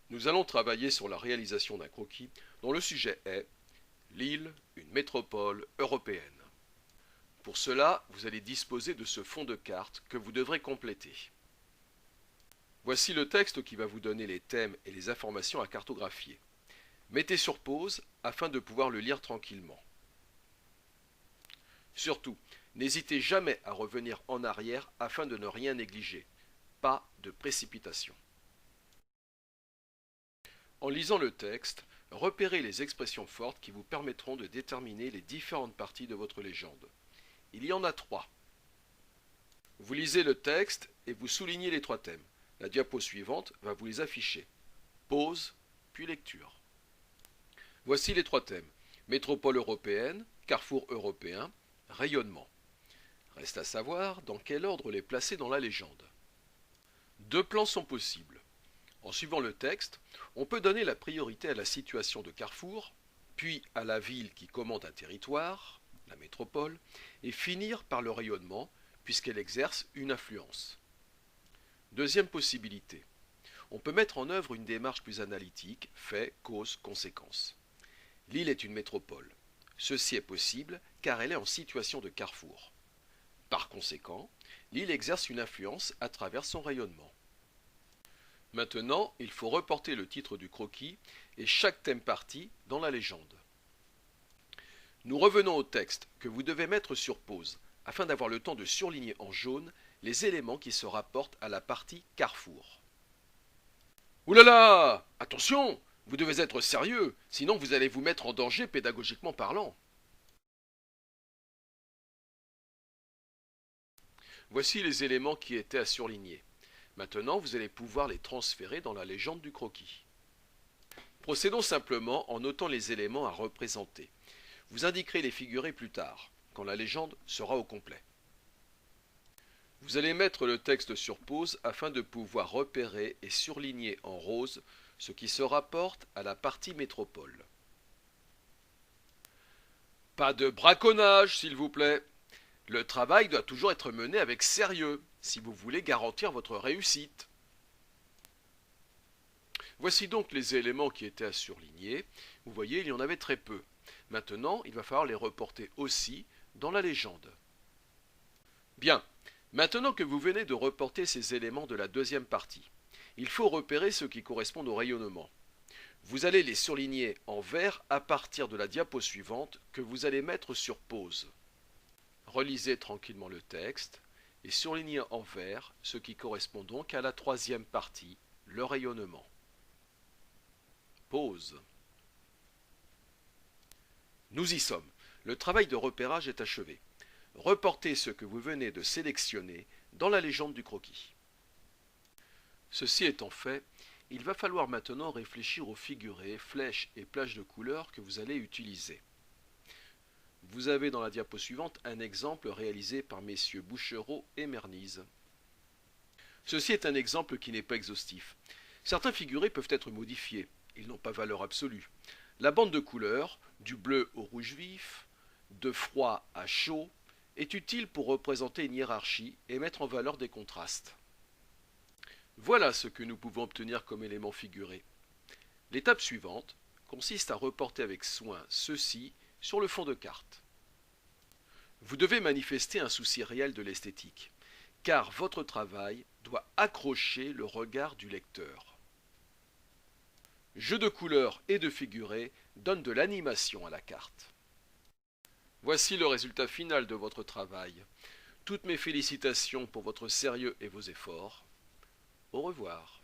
Nous allons travailler sur la réalisation d'un croquis dont le sujet est Lille, une métropole européenne. Pour cela, vous allez disposer de ce fond de carte que vous devrez compléter. Voici le texte qui va vous donner les thèmes et les informations à cartographier. Mettez sur pause afin de pouvoir le lire tranquillement. Surtout, n'hésitez jamais à revenir en arrière afin de ne rien négliger. Pas de précipitation. En lisant le texte, repérez les expressions fortes qui vous permettront de déterminer les différentes parties de votre légende. Il y en a 3. Vous lisez le texte et vous soulignez les 3 thèmes. La diapo suivante va vous les afficher. Pause, puis lecture. Voici les 3 thèmes. Métropole européenne, carrefour européen, rayonnement. Reste à savoir dans quel ordre les placer dans la légende. 2 plans sont possibles. En suivant le texte, on peut donner la priorité à la situation de carrefour, puis à la ville qui commande un territoire, la métropole, et finir par le rayonnement, puisqu'elle exerce une influence. Deuxième possibilité. On peut mettre en œuvre une démarche plus analytique, fait, cause, conséquence. Lille est une métropole. Ceci est possible car elle est en situation de carrefour. Par conséquent, Lille exerce une influence à travers son rayonnement. Maintenant, il faut reporter le titre du croquis et chaque thème parti dans la légende. Nous revenons au texte que vous devez mettre sur pause afin d'avoir le temps de surligner en jaune les éléments qui se rapportent à la partie carrefour. Oulala! Attention! Vous devez être sérieux, sinon vous allez vous mettre en danger pédagogiquement parlant. Voici les éléments qui étaient à surligner. Maintenant, vous allez pouvoir les transférer dans la légende du croquis. Procédons simplement en notant les éléments à représenter. Vous indiquerez les figurés plus tard, quand la légende sera au complet. Vous allez mettre le texte sur pause afin de pouvoir repérer et surligner en rose ce qui se rapporte à la partie métropole. Pas de braconnage, s'il vous plaît. Le travail doit toujours être mené avec sérieux, si vous voulez garantir votre réussite. Voici donc les éléments qui étaient à surligner. Vous voyez, il y en avait très peu. Maintenant, il va falloir les reporter aussi dans la légende. Bien, maintenant que vous venez de reporter ces éléments de la deuxième partie, il faut repérer ceux qui correspondent au rayonnement. Vous allez les surligner en vert à partir de la diapo suivante que vous allez mettre sur pause. Relisez tranquillement le texte et surlignez en vert ce qui correspond donc à la troisième partie, le rayonnement. Pause. Nous y sommes. Le travail de repérage est achevé. Reportez ce que vous venez de sélectionner dans la légende du croquis. Ceci étant fait, il va falloir maintenant réfléchir aux figurés, flèches et plages de couleurs que vous allez utiliser. Vous avez dans la diapo suivante un exemple réalisé par messieurs Bouchereau et Mernise. Ceci est un exemple qui n'est pas exhaustif. Certains figurés peuvent être modifiés, ils n'ont pas valeur absolue. La bande de couleurs, du bleu au rouge vif, de froid à chaud, est utile pour représenter une hiérarchie et mettre en valeur des contrastes. Voilà ce que nous pouvons obtenir comme élément figuré. L'étape suivante consiste à reporter avec soin ceci sur le fond de carte. Vous devez manifester un souci réel de l'esthétique, car votre travail doit accrocher le regard du lecteur. Jeu de couleurs et de figurés donne de l'animation à la carte. Voici le résultat final de votre travail. Toutes mes félicitations pour votre sérieux et vos efforts. Au revoir.